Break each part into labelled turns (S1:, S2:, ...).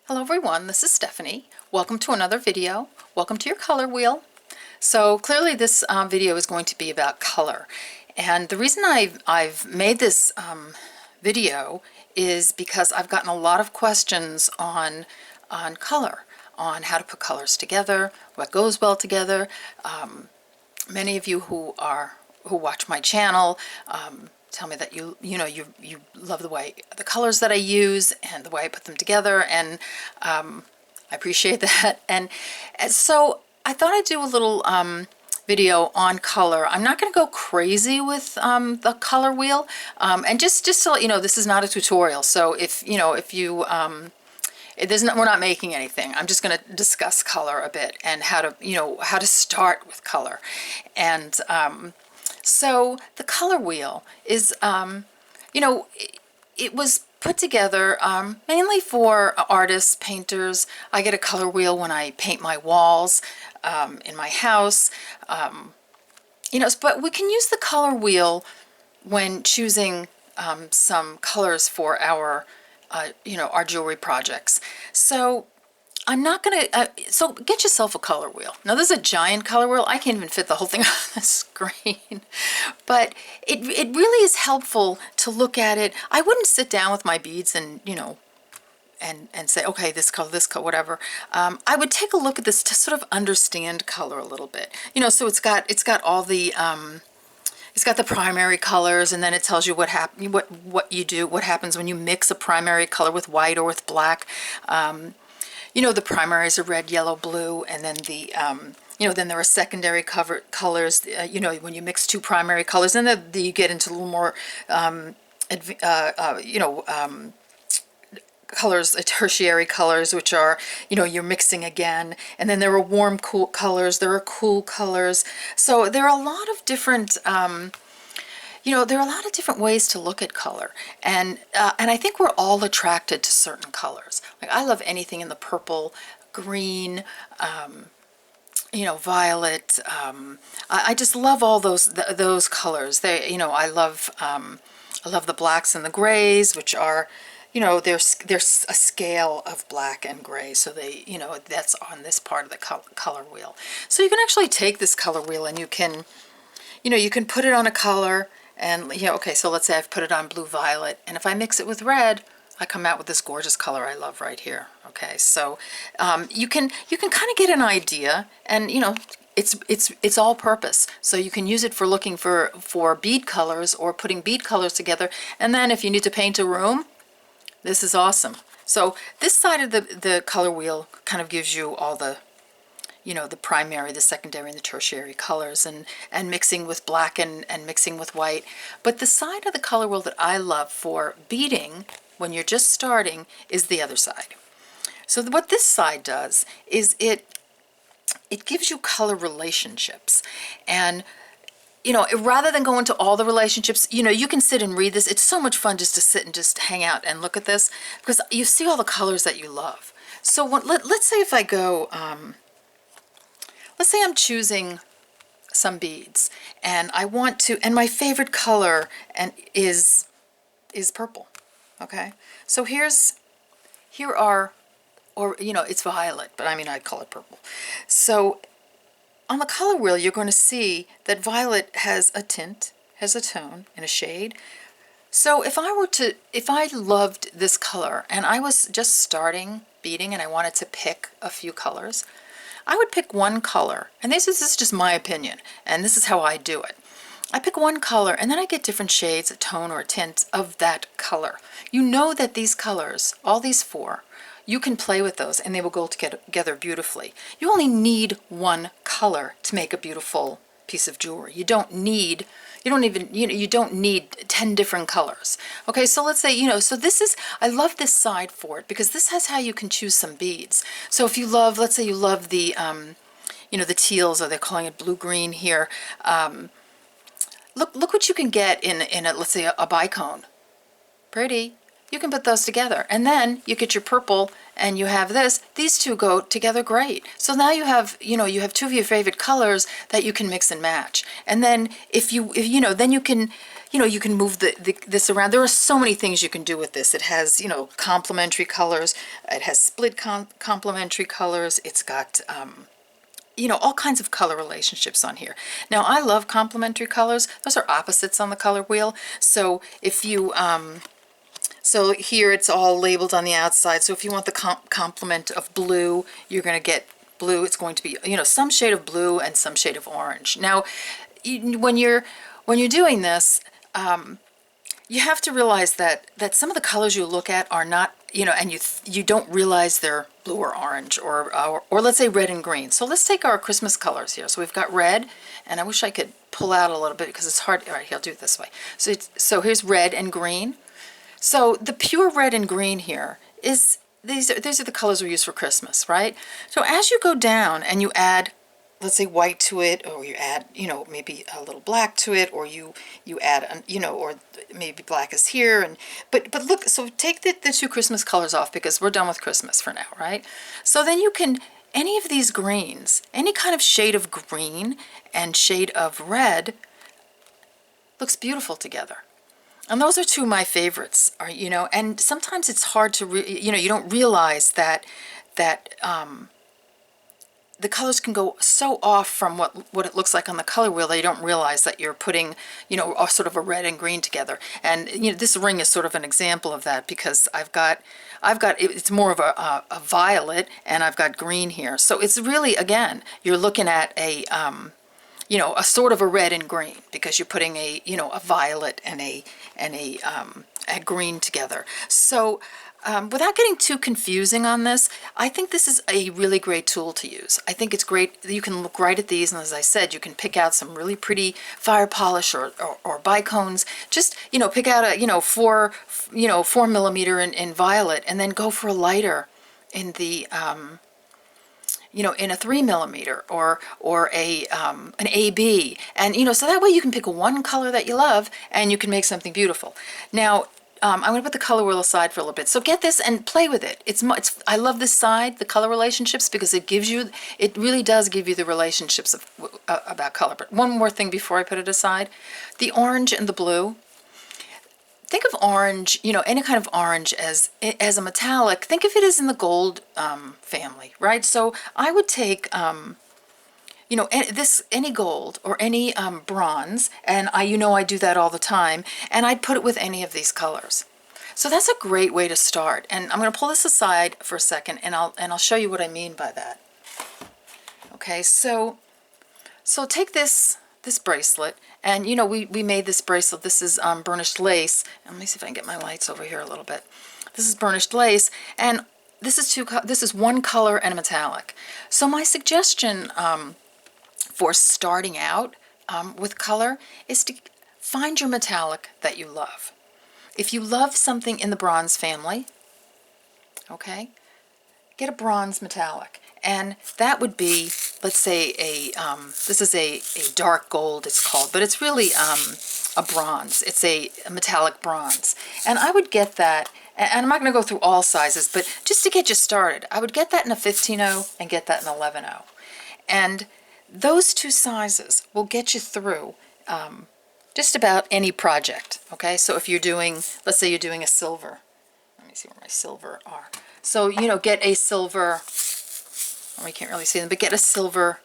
S1: Hello everyone, this is Stephanie. Welcome to another video. Welcome to your color wheel. So clearly this video is going to be about color. And the reason I've made this video is because I've gotten a lot of questions on color, on how to put colors together, what goes well together. Many of you who watch my channel tell me that you love the colors that I use and the way I put them together, and I appreciate that. And so I thought I'd do a little video on color. I'm not going to go crazy with the color wheel, and just to let you know, this is not a tutorial. So if you we're not making anything. I'm just going to discuss color a bit and how to start with color. And so the color wheel is, it was put together mainly for artists, painters. I get a color wheel when I paint my walls in my house. But we can use the color wheel when choosing some colors for our jewelry projects. So I'm not going to, so get yourself a color wheel. Now this is a giant color wheel. I can't even fit the whole thing on the screen, but it really is helpful to look at it. I wouldn't sit down with my beads and, and say, okay, this color, whatever. I would take a look at this to sort of understand color a little bit. So it's got all the, it's got the primary colors, and then it tells you what happens when you mix a primary color with white or with black. The primaries are red, yellow, blue, and then then there are secondary colors. When you mix two primary colors, and then you get into a little more, colors, tertiary colors, which are, you're mixing again. And then there are warm, cool colors. There are cool colors. So there are a lot of different, there are a lot of different ways to look at color, and I think we're all attracted to certain colors. Like I love anything in the purple, green, violet. I just love all those colors. I love the blacks and the grays, which are, there's a scale of black and gray, so that's on this part of the color wheel. So you can actually take this color wheel and you can put it on a color. And okay, so let's say I've put it on blue violet, and if I mix it with red, I come out with this gorgeous color I love right here. Okay, so you can kind of get an idea, and it's all purpose. So you can use it for looking for bead colors or putting bead colors together. And then if you need to paint a room, this is awesome. So this side of the color wheel kind of gives you all the the primary, the secondary, and the tertiary colors, and mixing with black and mixing with white. But the side of the color wheel that I love for beading when you're just starting is the other side. So what this side does is it gives you color relationships. And rather than go into all the relationships, you can sit and read this. It's so much fun just to sit and just hang out and look at this, because you see all the colors that you love. So let's say if I go, let's say I'm choosing some beads, and I want to, and my favorite color is purple. Okay, so here are, or it's violet, but I call it purple. So on the color wheel, you're going to see that violet has a tint, has a tone, and a shade. So if I loved this color and I was just starting beading and I wanted to pick a few colors, I would pick one color, and this is just my opinion, and this is how I do it. I pick one color, and then I get different shades, a tone or a tint of that color. You know that these colors, all these four, you can play with those, and they will go together beautifully. You only need one color to make a beautiful piece of jewelry. You don't need 10 different colors. Okay, so let's say, so this is, I love this side for it because this has how you can choose some beads. So if you love, let's say you love the, the teals, or they're calling it blue-green here. Look what you can get in let's say a bicone. Pretty. You can put those together, and then you get your purple, and you have this. These two go together great. So now you have two of your favorite colors that you can mix and match. And then if then you can, you can move this around. There are so many things you can do with this. It has, complementary colors. It has split complementary colors. It's got, all kinds of color relationships on here. Now, I love complementary colors. Those are opposites on the color wheel. So if you, so here it's all labeled on the outside. So if you want the complement of blue, you're going to get blue. It's going to be, some shade of blue and some shade of orange. Now, when you're doing this, you have to realize that some of the colors you look at are not, and you don't realize they're blue or orange or let's say red and green. So let's take our Christmas colors here. So we've got red, and I wish I could pull out a little bit because it's hard. All right, I'll do it this way. So here's red and green. So the pure red and green here is, these are the colors we use for Christmas, right? So as you go down and you add, let's say white to it, or you add, maybe a little black to it, or you add, or maybe black is here, but look, so take the two Christmas colors off because we're done with Christmas for now, right? So then you can, any of these greens, any kind of shade of green and shade of red looks beautiful together. And those are two of my favorites, and sometimes it's hard to, you don't realize that the colors can go so off from what it looks like on the color wheel that you don't realize that you're putting, sort of a red and green together. And, this ring is sort of an example of that because I've got, it's more of a violet, and I've got green here. So it's really, again, you're looking at a sort of a red and green because you're putting a violet and a green together. So without getting too confusing on this, I think this is a really great tool to use. I think it's great. You can look right at these, and as I said, you can pick out some really pretty fire polish or bicones. Just pick out a 4 millimeter in violet, and then go for a lighter in the in a 3 millimeter or an AB, and so that way you can pick one color that you love and you can make something beautiful. Now, I'm going to put the color wheel aside for a little bit. So get this and play with it. I love this side, the color relationships, because it really does give you the relationships about color. But one more thing before I put it aside, the orange and the blue. Think of orange, any kind of orange as a metallic. Think of it as in the gold family, right? So I would take, any gold or any bronze, and I do that all the time, and I'd put it with any of these colors. So that's a great way to start. And I'm going to pull this aside for a second, and I'll show you what I mean by that. Okay, so take this bracelet, and we made this bracelet. This is burnished lace. Let me see if I can get my lights over here a little bit. This is burnished lace, and this is one color and a metallic. So my suggestion for starting out with color is to find your metallic that you love. If you love something in the bronze family, okay, get a bronze metallic. And that would be, let's say, this is a dark gold, it's called, but it's really a bronze. It's a metallic bronze. And I would get that, and I'm not going to go through all sizes, but just to get you started, I would get that in a 15-0 and get that in 11-0. And those two sizes will get you through just about any project, okay? So if you're doing, let's say you're doing a silver. Let me see where my silver are. So, get a silver, we can't really see them, but get a silver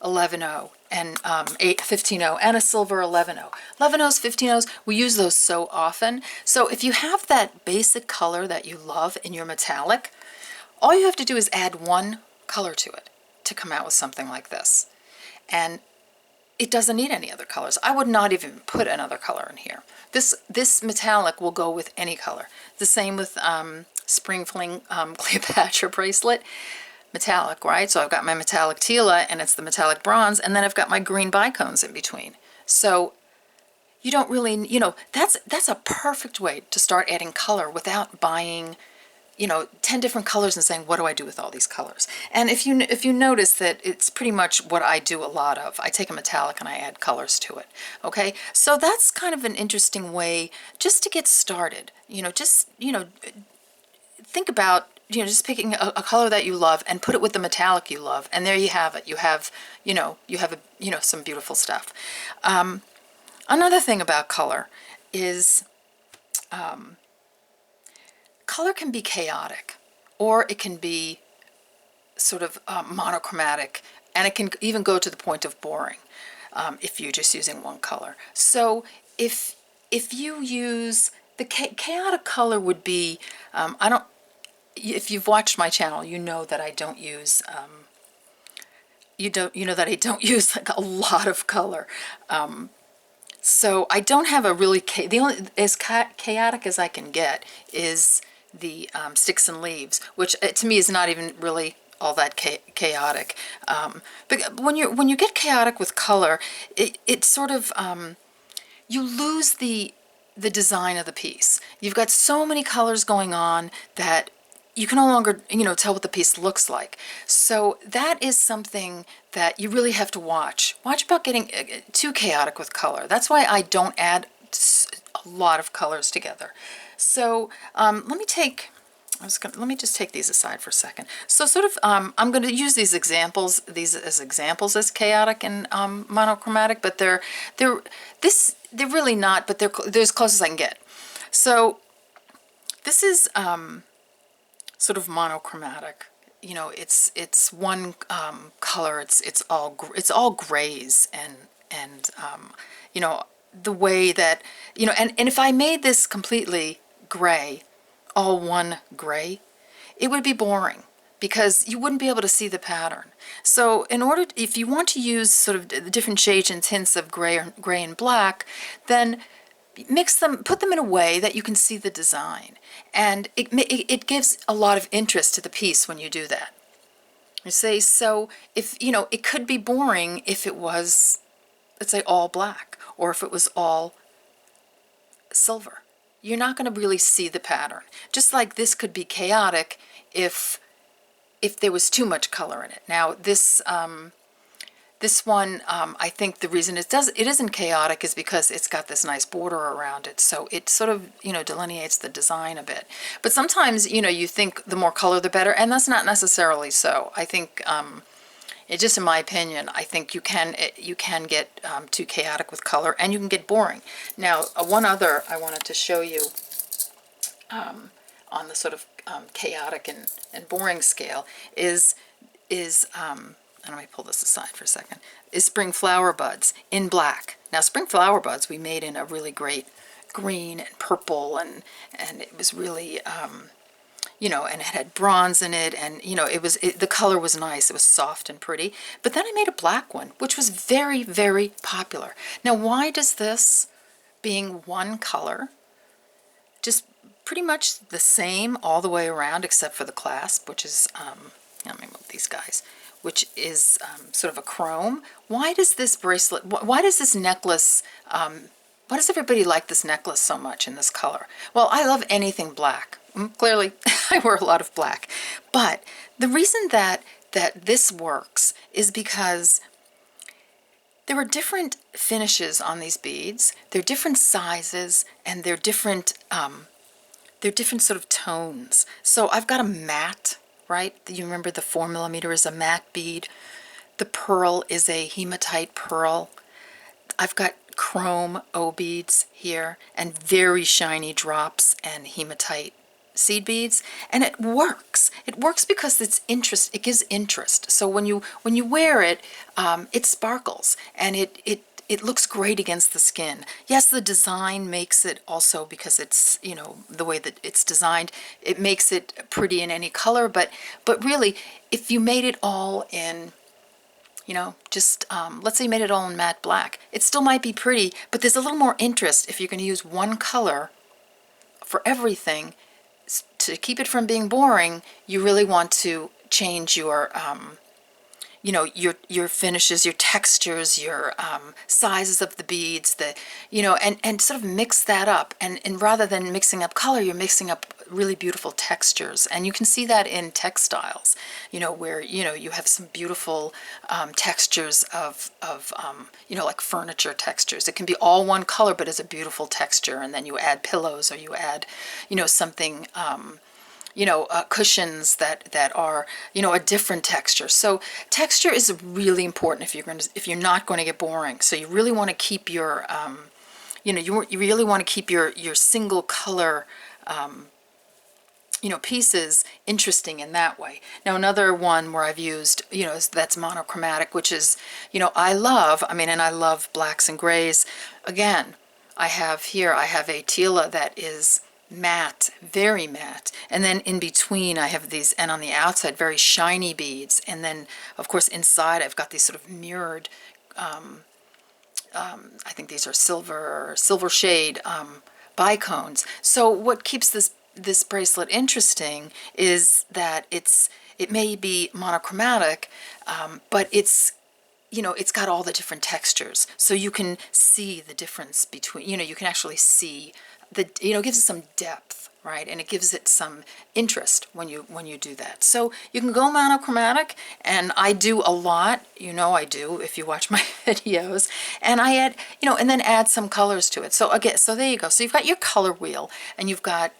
S1: 11-0 and 15-0 and a silver 11-0. 11-0s, 15-0s, we use those so often. So if you have that basic color that you love in your metallic, all you have to do is add one color to it to come out with something like this. And it doesn't need any other colors. I would not even put another color in here. This metallic will go with any color. The same with Spring Fling Cleopatra bracelet. Metallic, right? So I've got my metallic Tila, and it's the metallic bronze, and then I've got my green bicones in between. So you don't really, that's a perfect way to start adding color without buying, 10 different colors and saying, what do I do with all these colors? And if you notice that it's pretty much what I do a lot of. I take a metallic and I add colors to it. Okay, so that's kind of an interesting way just to get started. Think about just picking a color that you love and put it with the metallic you love, and there you have it. You have some beautiful stuff. Another thing about color, is color can be chaotic, or it can be sort of monochromatic, and it can even go to the point of boring if you're just using one color. So if you use the chaotic color would be, I don't, if you've watched my channel, you know that I don't use, you know that I don't use like a lot of color. So I don't have a really, the only, as chaotic as I can get is the sticks and leaves, which to me is not even really all that chaotic. But when you get chaotic with color, it sort of, you lose the design of the piece. You've got so many colors going on that you can no longer, tell what the piece looks like. So that is something that you really have to watch. Watch about getting too chaotic with color. That's why I don't add a lot of colors together. So let me just take these aside for a second. So sort of, I'm going to use these as examples as chaotic and monochromatic, but they're really not, but they're as close as I can get. So this is sort of monochromatic. It's one color. It's all grays, and the way that and if I made this completely gray, all one gray, it would be boring because you wouldn't be able to see the pattern. So if you want to use sort of the different shades and tints of gray and black, then mix them, put them in a way that you can see the design. And it gives a lot of interest to the piece when you do that. You see, so if, it could be boring if it was, let's say, all black, or if it was all silver. You're not going to really see the pattern. Just like this could be chaotic if there was too much color in it. Now this one, I think the reason it isn't chaotic is because it's got this nice border around it, so it sort of delineates the design a bit. But sometimes you think the more color the better, and that's not necessarily so. I think it just, in my opinion, I think you can get too chaotic with color, and you can get boring. Now, one other I wanted to show you on the sort of chaotic and boring scale is let me pull this aside for a second, is spring flower buds in black. Now, spring flower buds we made in a really great green and purple, and it was really and it had bronze in it, and the color was nice. It was soft and pretty. But then I made a black one, which was very, very popular. Now, why does this, being one color, just pretty much the same all the way around except for the clasp, which is let me move these guys, which is sort of a chrome. Why does this bracelet, why does this necklace, why does everybody like this necklace so much in this color? Well, I love anything black. Clearly, I wear a lot of black. But the reason that this works is because there are different finishes on these beads. They're different sizes, and they're different sort of tones. So I've got a matte, right? You remember the 4mm is a matte bead. The pearl is a hematite pearl. I've got chrome O beads here, and very shiny drops and hematite seed beads, and it works. It works because it's interest. It gives interest. So when you wear it, it sparkles, and it looks great against the skin. Yes, the design makes it also, because it's, the way that it's designed, it makes it pretty in any color, but really, if you made it all in, just, let's say you made it all in matte black, it still might be pretty, but there's a little more interest if you're going to use one color for everything. To keep it from being boring, you really want to change your your finishes, your textures, your sizes of the beads, and sort of mix that up. And rather than mixing up color, you're mixing up really beautiful textures. And you can see that in textiles, where, you have some beautiful textures of like furniture textures. It can be all one color, but it's a beautiful texture. And then you add pillows, or you add, something, cushions that are, a different texture. So texture is really important if you're not going to get boring. So you really want to keep your you really want to keep your single color pieces interesting in that way. Now another one where I've used, that's monochromatic, which is, I love blacks and grays. Again, I have a Tila that is matte, very matte, and then in between I have these, and on the outside very shiny beads, and then of course inside I've got these sort of mirrored, I think these are silver shade bicones. So what keeps this bracelet interesting is that it may be monochromatic, but it's got all the different textures, so you can see the difference between, you can actually see it gives it some depth, right? And it gives it some interest when you do that. So you can go monochromatic, and I do a lot, I do if you watch my videos, and I add, and then add some colors to it. So again, so there you go. So you've got your color wheel, and you've got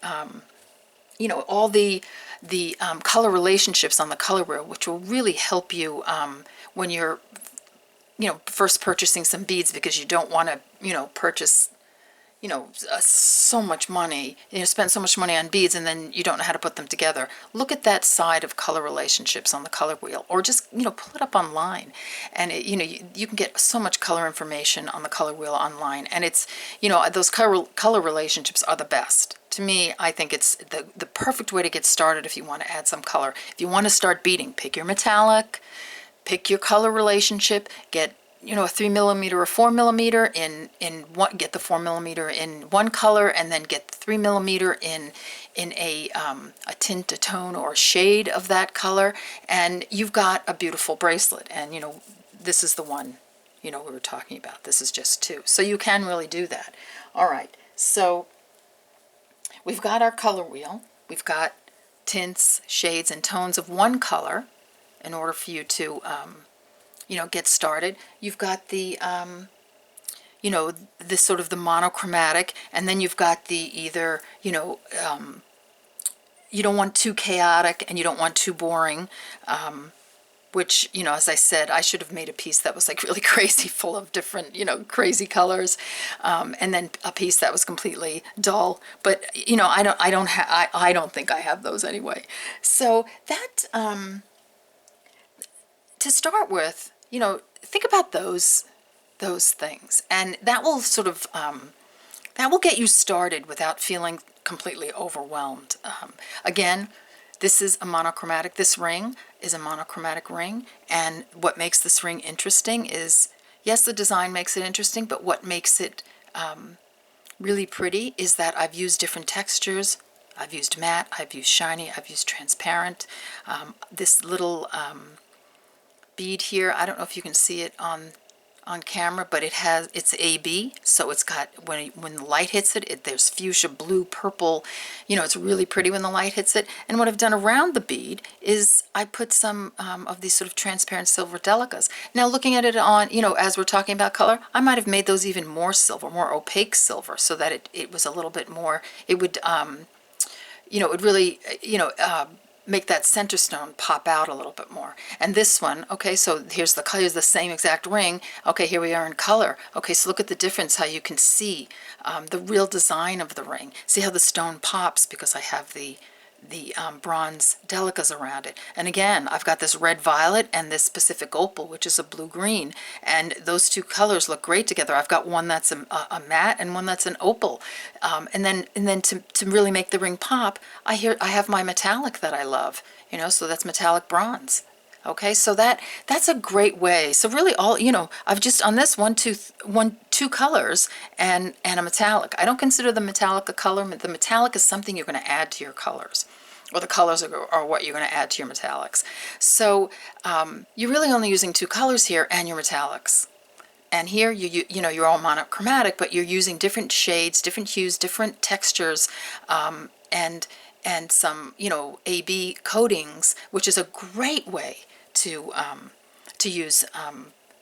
S1: all the color relationships on the color wheel, which will really help you when you're first purchasing some beads, because you don't want to purchase so much money, spend so much money on beads, and then you don't know how to put them together. Look at that side of color relationships on the color wheel, or just pull it up online, and you can get so much color information on the color wheel online, and it's those color relationships are the best. To me, I think it's the perfect way to get started if you want to add some color. If you want to start beading, pick your metallic, pick your color relationship, get a 3mm or 4mm in one, get the 4mm in one color, and then get the 3mm in a tint, a tone, or a shade of that color, and you've got a beautiful bracelet. And this is the one we were talking about. This is just 2, so you can really do that. All right, so we've got our color wheel. We've got tints, shades, and tones of one color in order for you to get started. You've got the this sort of the monochromatic, and then you've got the either you don't want too chaotic and you don't want too boring, which as I said, I should have made a piece that was like really crazy, full of different crazy colors, and then a piece that was completely dull. But I don't think I have those anyway. So that to start with, think about those things, and that will sort of that will get you started without feeling completely overwhelmed. Again, this is a monochromatic. This ring is a monochromatic ring, and what makes this ring interesting is, yes, the design makes it interesting, but what makes it really pretty is that I've used different textures. I've used matte, I've used shiny, I've used transparent. This little bead here, I don't know if you can see it on camera, but it's AB, so it's got, when the light hits it, there's fuchsia, blue, purple, it's really pretty when the light hits it. And what I've done around the bead is I put some of these sort of transparent silver delicas. Now looking at it on, as we're talking about color, I might have made those even more silver, more opaque silver, so that it was a little bit more, it would it would really make that center stone pop out a little bit more. And this one, okay, so here's the same exact ring. Okay, here we are in color. Okay, so look at the difference, how you can see the real design of the ring. See how the stone pops because I have the bronze delicas around it. And again, I've got this red violet and this Pacific opal, which is a blue-green, and those two colors look great together. I've got one that's a matte and one that's an opal. And then to really make the ring pop, I have my metallic that I love, so that's metallic bronze. Okay, so that's a great way. So really all, I've just on this two colors and a metallic. I don't consider the metallic a color. The metallic is something you're going to add to your colors, or the colors are what you're going to add to your metallics. So you're really only using 2 colors here and your metallics. And here you're all monochromatic, but you're using different shades, different hues, different textures, and some AB coatings, which is a great way to use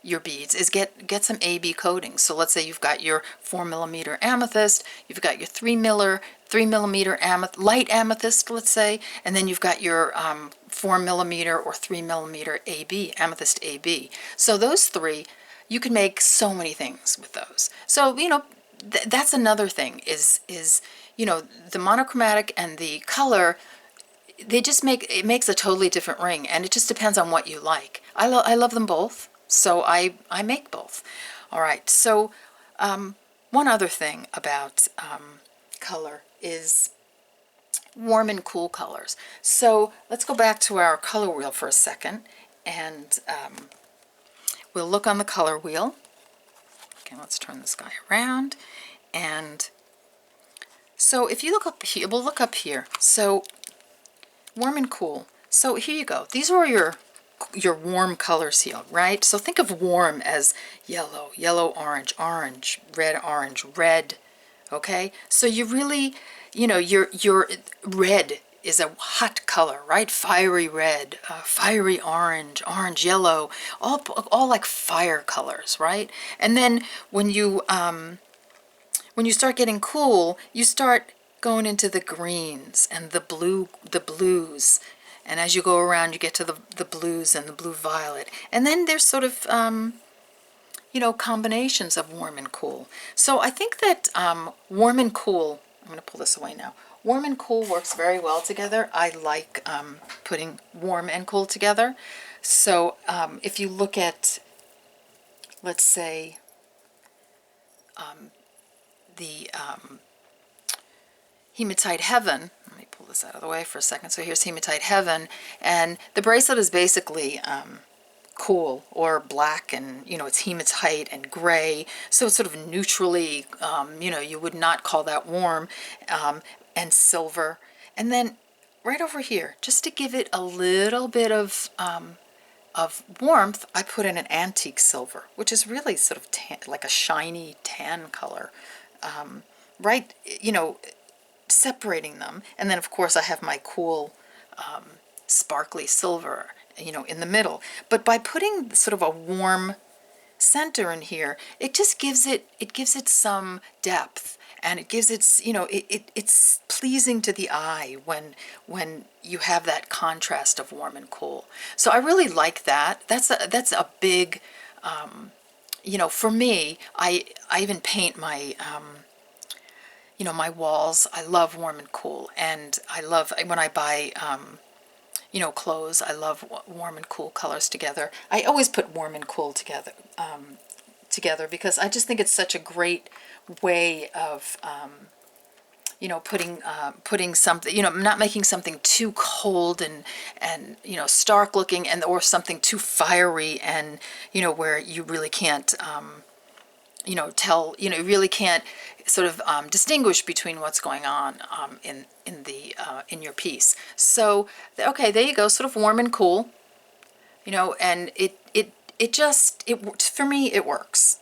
S1: your beads, is get some AB coatings. So let's say you've got your 4mm amethyst, you've got your 3mm light amethyst, let's say, and then you've got your 4mm or 3mm AB, amethyst AB. So those 3, you can make so many things with those. So that's another thing is, you know, the monochromatic and the color, they just makes a totally different ring, and it just depends on what you like. I love them both, so I make both. All right, so one other thing about color is warm and cool colors. So let's go back to our color wheel for a second, and we'll look on the color wheel. Okay, let's turn this guy around. And so if you look up here, we'll look up here. So warm and cool. So here you go. These are your warm colors here, right? So think of warm as yellow, yellow, orange, orange, red. Okay? So you really, you know, your red is a hot color, right? Fiery red, fiery orange, orange, yellow, all like fire colors, right? And then when you start getting cool, you start going into the greens and the blues. And as you go around, you get to the blues and the blue violet. And then there's sort of, you know, combinations of warm and cool. So I think that warm and cool, I'm going to pull this away now. Warm and cool works very well together. I like putting warm and cool together. So if you look at, let's say, the Hematite Heaven. Let me pull this out of the way for a second. So here's Hematite Heaven, and the bracelet is basically cool or black, and you know, it's hematite and gray, so it's sort of neutrally, you know, you would not call that warm, and silver. And then right over here, just to give it a little bit of warmth, I put in an antique silver, which is really sort of like a shiny tan color, right, you know, separating them. And then of course I have my cool sparkly silver, you know, in the middle. But by putting sort of a warm center in here, it just gives it some depth, and it gives it, you know, it's pleasing to the eye when you have that contrast of warm and cool. So I really like that. That's a big, you know, for me, I even paint my you know, my walls. I love warm and cool, and I love when I buy you know, clothes. I love warm and cool colors together. I always put warm and cool together because I just think it's such a great way of you know, putting something, you know, not making something too cold and you know, stark looking, and or something too fiery, and you know, where you really can't you know, tell, you know, you really can't sort of distinguish between what's going on in your piece. So okay, there you go, sort of warm and cool, you know, and it just, for me it works,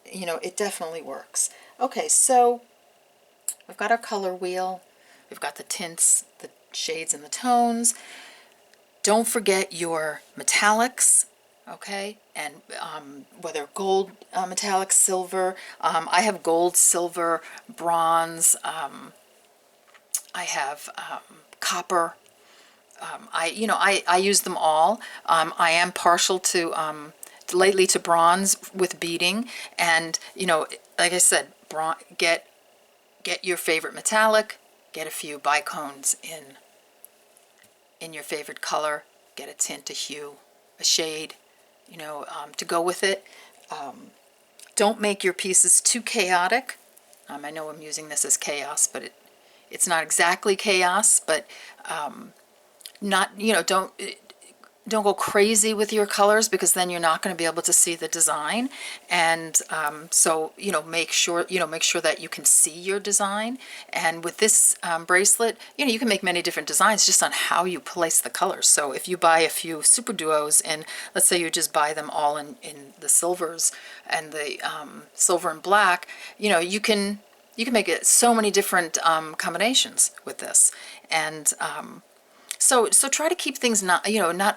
S1: you know, it definitely works. Okay, so we've got our color wheel, we've got the tints, the shades and the tones. Don't forget your metallics. Okay, and whether gold metallic, silver, I have gold, silver, bronze, I have copper. I use them all. I am partial to lately to bronze with beading, and you know, like I said, get your favorite metallic, get a few bicones in your favorite color, get a tint, a hue, a shade, you know, to go with it. Don't make your pieces too chaotic. I know I'm using this as chaos, but it's not exactly chaos, but not, you know, don't go crazy with your colors, because then you're not going to be able to see the design. And so, you know, make sure that you can see your design. And with this bracelet, you know, you can make many different designs just on how you place the colors. So if you buy a few super duos, and let's say you just buy them all in the silvers and the silver and black, you know, you can make it so many different combinations with this. And so try to keep things not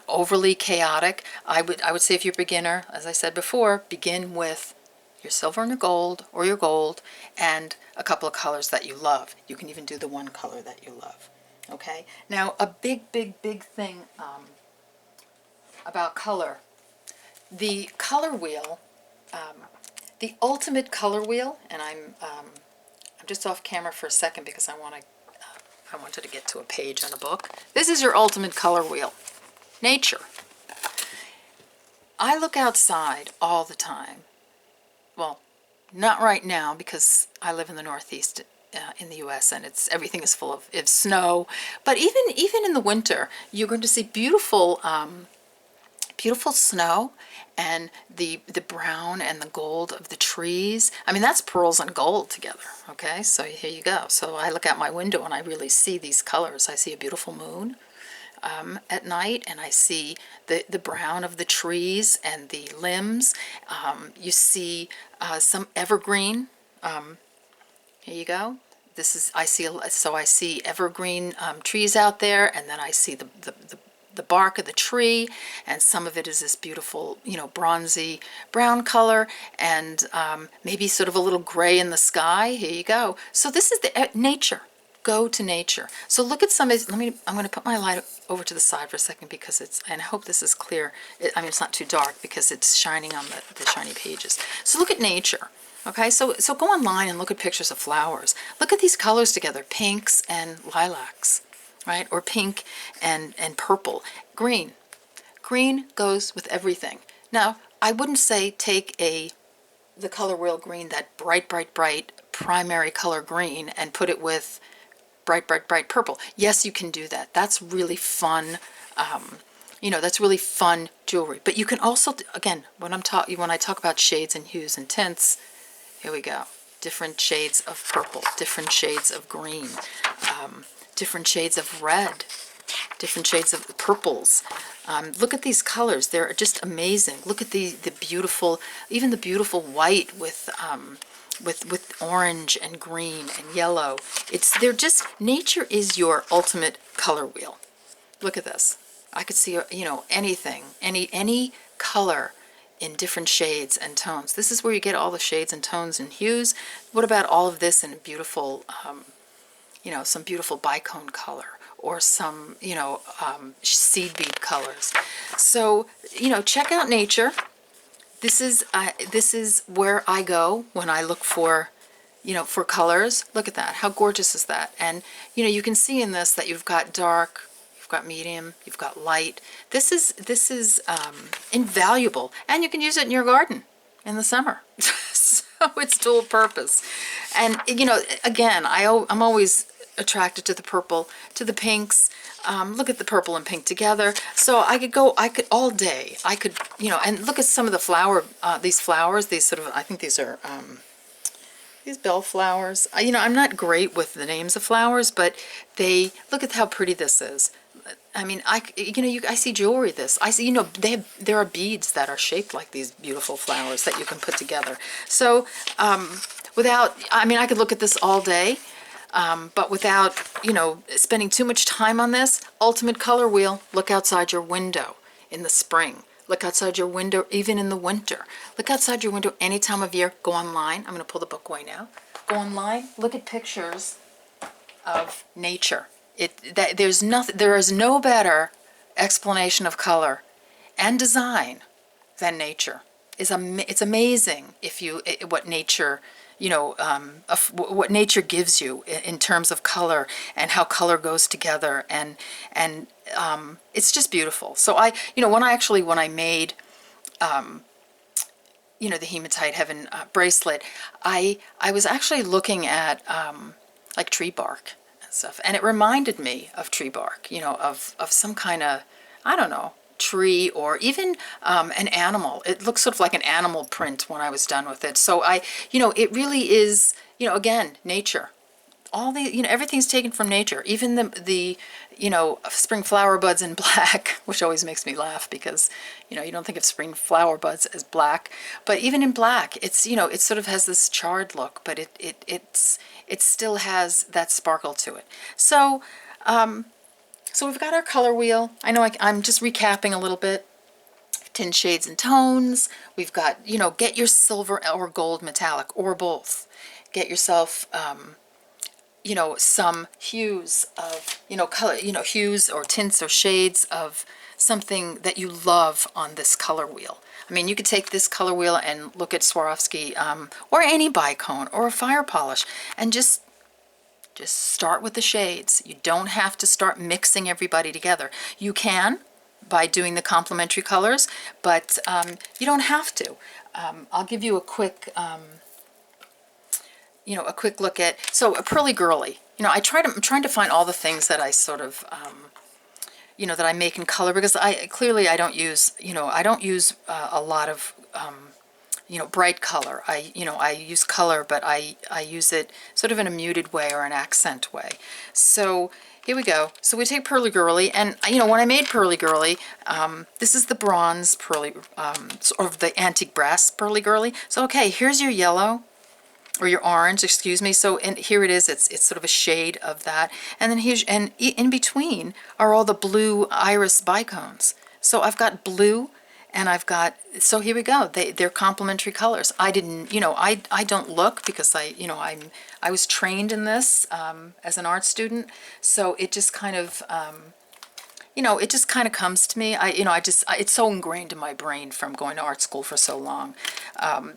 S1: overly chaotic. I would say, if you're a beginner, as I said before, begin with your silver and your gold and a couple of colors that you love. You can even do the one color that you love. Okay. Now a big thing about color. The color wheel the ultimate color wheel, and I'm just off camera for a second because I wanted to get to a page on the book. This is your ultimate color wheel. Nature. I look outside all the time. Well, not right now because I live in the Northeast in the U.S. and everything is full of snow. But even in the winter, you're going to see beautiful beautiful snow and the brown and the gold of the trees. I mean, that's pearls and gold together. Okay, so here you go. So I look out my window and I really see these colors. I see a beautiful moon at night, and I see the brown of the trees and the limbs. You see some evergreen. Here you go. This is I see evergreen trees out there, and then I see the bark of the tree, and some of it is this beautiful, bronzy brown color, and maybe sort of a little gray in the sky. Here you go. So this is the nature. Go to nature. So look at some. I'm going to put my light over to the side for a second because and I hope this is clear. I mean, it's not too dark because it's shining on the shiny pages. So look at nature. Okay, so go online and look at pictures of flowers. Look at these colors together, pinks and lilacs, right? Or pink and purple. Green. Green goes with everything. Now, I wouldn't say take the color wheel green, that bright, bright, bright primary color green, and put it with bright, bright, bright purple. Yes, you can do that. That's really fun. That's really fun jewelry. But you can also, again, when I talk about shades and hues and tints, here we go. Different shades of purple, different shades of green, different shades of red, different shades of purples. Look at these colors. They're just amazing. Look at the beautiful, even the beautiful white with orange and green and yellow. Nature is your ultimate color wheel. Look at this. I could see, anything, any color in different shades and tones. This is where you get all the shades and tones and hues. What about all of this in a beautiful, some beautiful bicone color, or some, seed bead colors. So, check out nature. This is where I go when I look for, for colors. Look at that. How gorgeous is that? And, you can see in this that you've got dark, you've got medium, you've got light. This is invaluable, and you can use it in your garden in the summer. So it's dual purpose. And, again, I'm always attracted to the purple, to the pinks. Look at the purple and pink together. So I could all day. I could, and look at some of the these flowers, these sort of, I think these are, these bell flowers. I'm not great with the names of flowers, but look at how pretty this is. I mean, I see jewelry I see, there are beads that are shaped like these beautiful flowers that you can put together. So, I could look at this all day. But without, spending too much time on this, ultimate color wheel, look outside your window in the spring. Look outside your window even in the winter. Look outside your window any time of year. Go online. I'm going to pull the book away now. Go online. Look at pictures of nature. There is no better explanation of color and design than nature. It's amazing what nature what nature gives you in terms of color and how color goes together, and it's just beautiful. So when I made the Hematite Heaven bracelet, I was actually looking at like tree bark and stuff, and it reminded me of tree bark, of some kind of, I don't know, tree, or even an animal. It looks sort of like an animal print when I was done with it. So it really is, again, nature. All everything's taken from nature. Even the spring flower buds in black, which always makes me laugh because, you don't think of spring flower buds as black, but even in black, it's, it sort of has this charred look, but it still has that sparkle to it. So, so we've got our color wheel. I know I'm just recapping a little bit. Tin shades and tones. We've got, get your silver or gold metallic or both. Get yourself, some hues of, color, hues or tints or shades of something that you love on this color wheel. I mean, you could take this color wheel and look at Swarovski or any bicone or a fire polish and just start with the shades. You don't have to start mixing everybody together. You can by doing the complementary colors, but you don't have to. I'll give you a quick, a quick look at, so a Pearly Girly. I'm trying to find all the things that I sort of, that I make in color, because I don't use, a lot of, bright color. I use color, but I use it sort of in a muted way or an accent way. So here we go. So we take Pearly Girly, and when I made Pearly Girly, this is the bronze Pearly, or the antique brass Pearly Girly. So okay, here's your yellow, or your orange, excuse me. So here it is. It's sort of a shade of that, and then here's, and in between are all the blue iris bicones. So I've got blue. And I've got, so here we go. They're complementary colors. I didn't, I don't look, because I was trained in this as an art student. So it just kind of, it just kind of comes to me. It's so ingrained in my brain from going to art school for so long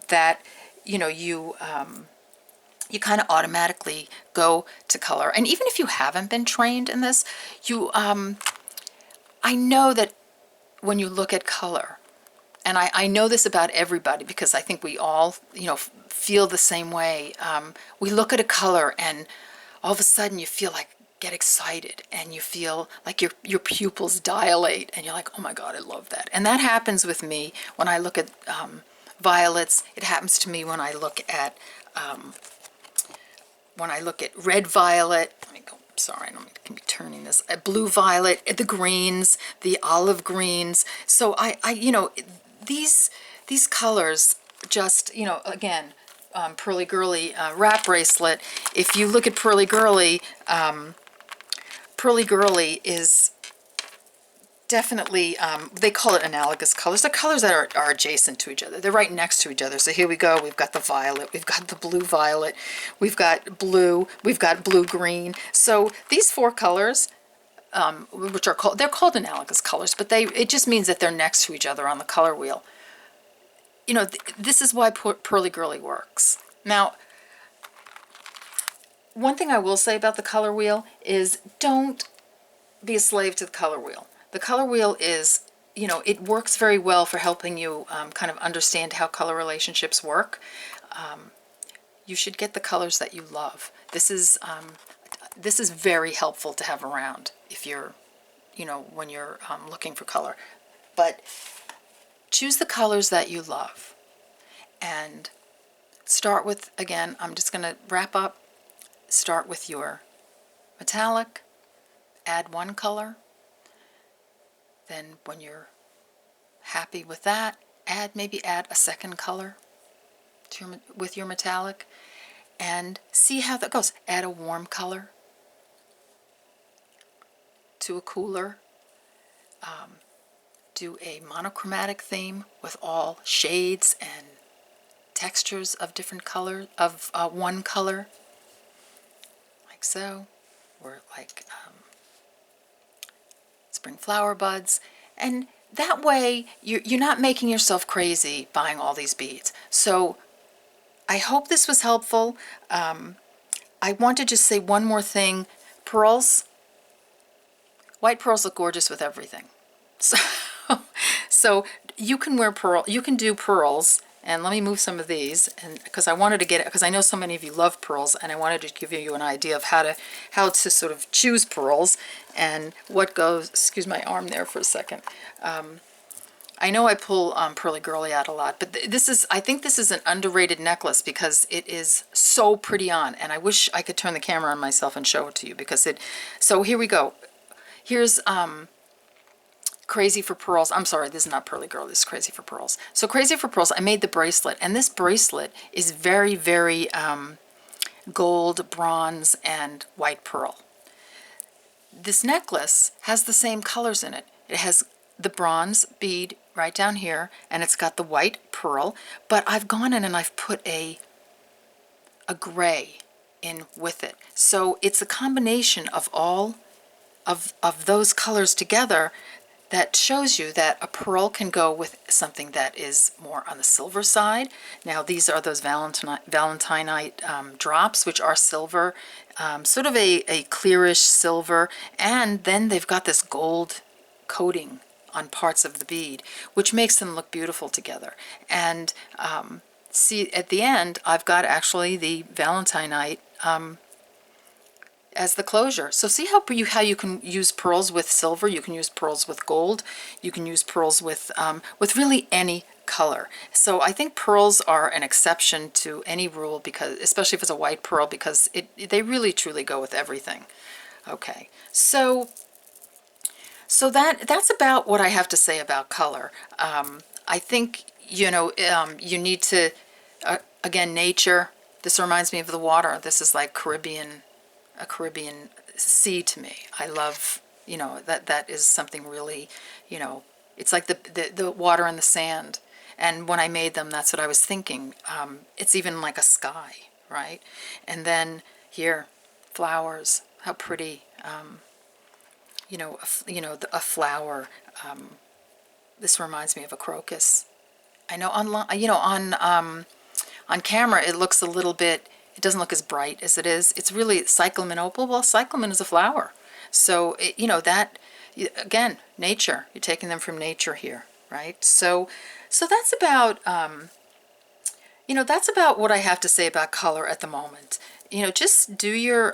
S1: that, you kind of automatically go to color. And even if you haven't been trained in this, I know that when you look at color, and I know this about everybody, because I think we all, feel the same way. We look at a color and all of a sudden you feel like, get excited, and you feel like your pupils dilate, and you're like, oh my God, I love that. And that happens with me when I look at violets. It happens to me when I look at red violet. Let me go. Sorry, I can be turning this. Blue violet, the greens, the olive greens. So these colors just, again, Pearly Girly wrap bracelet. If you look at Pearly Girly is definitely, they call it analogous colors. They're colors that are adjacent to each other. They're right next to each other. So here we go. We've got the violet. We've got the blue violet. We've got blue. We've got blue green. So these four colors, which are called, they're called analogous colors, but it just means that they're next to each other on the color wheel. This is why Pearly Girly works. Now, one thing I will say about the color wheel is don't be a slave to the color wheel. The color wheel is, it works very well for helping you kind of understand how color relationships work. You should get the colors that you love. This is very helpful to have around if you're, when you're looking for color. But choose the colors that you love, and start with, again, I'm just going to wrap up, start with your metallic, add one color. Then when you're happy with that, maybe add a second color with your metallic, and see how that goes. Add a warm color to a cooler. Do a monochromatic theme with all shades and textures of different color, of one color, like so, or like spring flower buds. And that way you're not making yourself crazy buying all these beads. So I hope this was helpful. I want to just say one more thing. Pearls, white pearls look gorgeous with everything. So you can wear you can do pearls, and let me move some of these, and because I wanted to get it, because I know so many of you love pearls, and I wanted to give you an idea of how to sort of choose pearls and what goes. Excuse my arm there for a second. I know I pull Pearly Girly out a lot, but I think this is an underrated necklace because it is so pretty on, and I wish I could turn the camera on myself and show it to you, because so here we go. Here's Crazy for Pearls. I'm sorry, this is not Pearly Girl, this is Crazy for Pearls. So Crazy for Pearls, I made the bracelet, and this bracelet is very, very gold, bronze, and white pearl. This necklace has the same colors in it. It has the bronze bead right down here, and it's got the white pearl, but I've gone in and I've put a gray in with it. So it's a combination of all of those colors together that shows you that a pearl can go with something that is more on the silver side. Now these are those Valentinite drops, which are silver, sort of a clearish silver, and then they've got this gold coating on parts of the bead, which makes them look beautiful together. And see, at the end, I've got actually the Valentinite as the closure. So see how you can use pearls with silver, you can use pearls with gold, you can use pearls with really any color. So I think pearls are an exception to any rule, because especially if it's a white pearl, because they really truly go with everything. Okay, so that's about what I have to say about color. I think, you you need to, again, nature. This reminds me of the water. This is like a Caribbean sea to me. I love, that is something really, it's like the water and the sand. And when I made them, that's what I was thinking. It's even like a sky, right? And then here, flowers, how pretty. A flower. This reminds me of a crocus. I know on camera it looks a little bit. It doesn't look as bright as it is. It's really cyclamen opal. Well, cyclamen is a flower, so that again, nature. You're taking them from nature here, right? So that's about that's about what I have to say about color at the moment. Just do your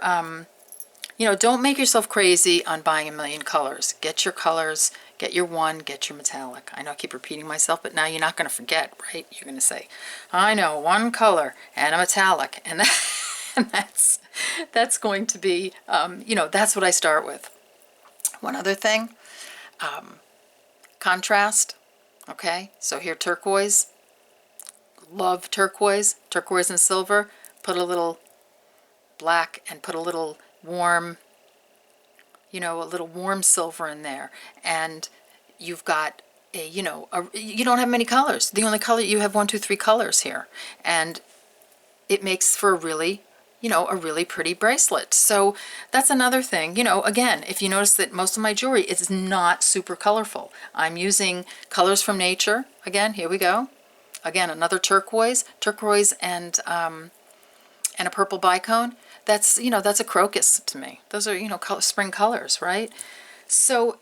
S1: don't make yourself crazy on buying a million colors. Get your colors, get your one, get your metallic. I know I keep repeating myself, but now you're not going to forget, right? You're going to say, I know one color and a metallic, and that's going to be, that's what I start with. One other thing, contrast, okay? So here, turquoise, love turquoise, turquoise and silver. Put a little black and put a little warm, a little warm silver in there, and you've got you don't have many colors. The only color you have 1, 2, 3 colors here, and it makes for a really pretty bracelet. So that's another thing. Again, if you notice that most of my jewelry is not super colorful, I'm using colors from nature. Again, here we go. Again, another turquoise and a purple bicone. That's that's a crocus to me. Those are spring colors, right? So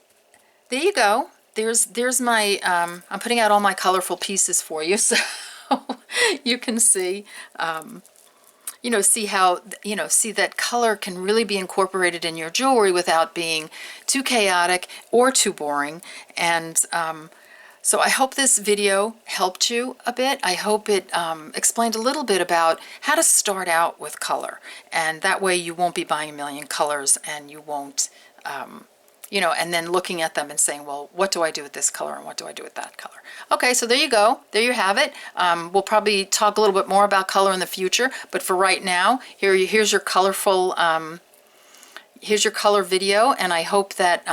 S1: there you go. There's my I'm putting out all my colorful pieces for you, so you can see see how see that color can really be incorporated in your jewelry without being too chaotic or too boring. And so I hope this video helped you a bit. I hope it explained a little bit about how to start out with color, and that way you won't be buying a million colors, and you won't, and then looking at them and saying, well, what do I do with this color and what do I do with that color? Okay, so there you go. There you have it. We'll probably talk a little bit more about color in the future, but for right now, here's your colorful, here's your color video, and I hope that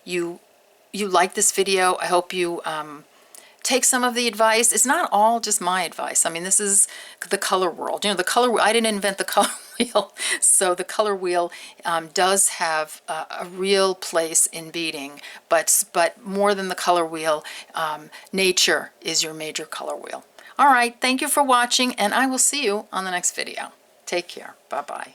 S1: you like this video. I hope you take some of the advice. It's not all just my advice. I mean, this is the color world. I didn't invent the color wheel, so the color wheel does have a real place in beading, but more than the color wheel, nature is your major color wheel. All right, thank you for watching, and I will see you on the next video. Take care. Bye-bye.